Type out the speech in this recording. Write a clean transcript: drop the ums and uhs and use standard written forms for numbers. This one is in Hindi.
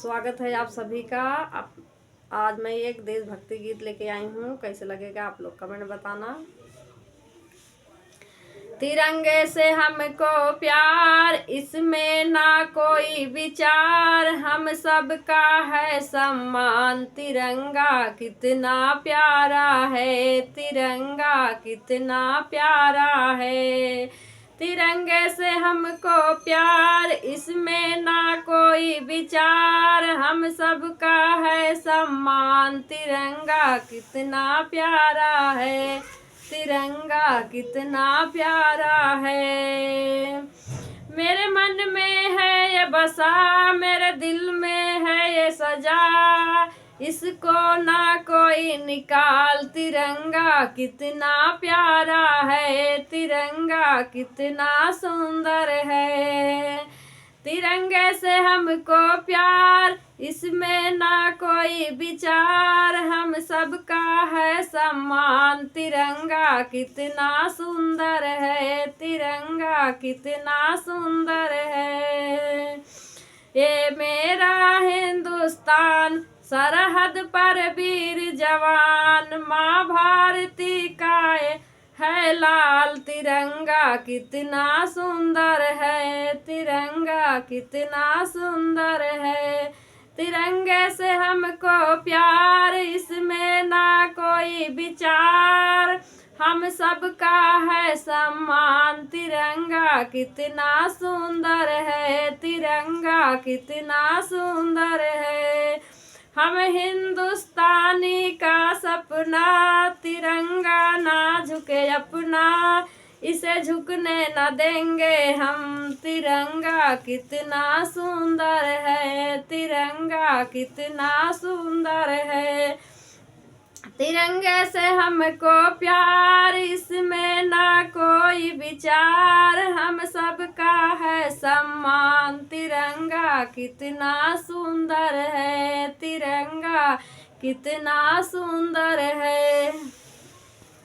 स्वागत है आप सभी का। आज मैं एक देशभक्ति गीत लेके आई हूँ। कैसे लगेगा आप लोग कमेंट बताना। तिरंगे से हमको प्यार, इसमें ना कोई विचार, हम सबका है सम्मान। तिरंगा कितना प्यारा है, तिरंगा कितना प्यारा है। तिरंगे से हमको प्यार, इसमें ना कोई विचार, हम सबका है सम्मान। तिरंगा कितना प्यारा है, तिरंगा कितना प्यारा है। मेरे मन में है ये बसा, मेरे दिल में है ये सजा, इसको ना कोई निकाल। तिरंगा कितना प्यारा है, तिरंगा कितना सुंदर है। तिरंगे से हमको प्यार, इसमें ना कोई विचार, हम सबका है सम्मान। तिरंगा कितना सुंदर है, तिरंगा कितना सुंदर है। ये मेरा हिंदुस्तान, सरहद पर वीर जवान, माँ भारती का है लाल। तिरंगा कितना सुंदर है, तिरंगा कितना सुंदर है। तिरंगे से हमको प्यार, इसमें ना कोई विचार, हम सबका है सम्मान। तिरंगा कितना सुंदर है, तिरंगा कितना सुंदर है। हम हिंदुस्तानी का सपना, तिरंगा ना झुके अपना, इसे झुकने न देंगे हम। तिरंगा कितना सुंदर है, तिरंगा कितना सुंदर है। तिरंगे से हमको प्यार, इसमें ना कोई विचार, हम सबका है सम्मान। तिरंगा कितना सुंदर है, तिरंगा कितना सुंदर है।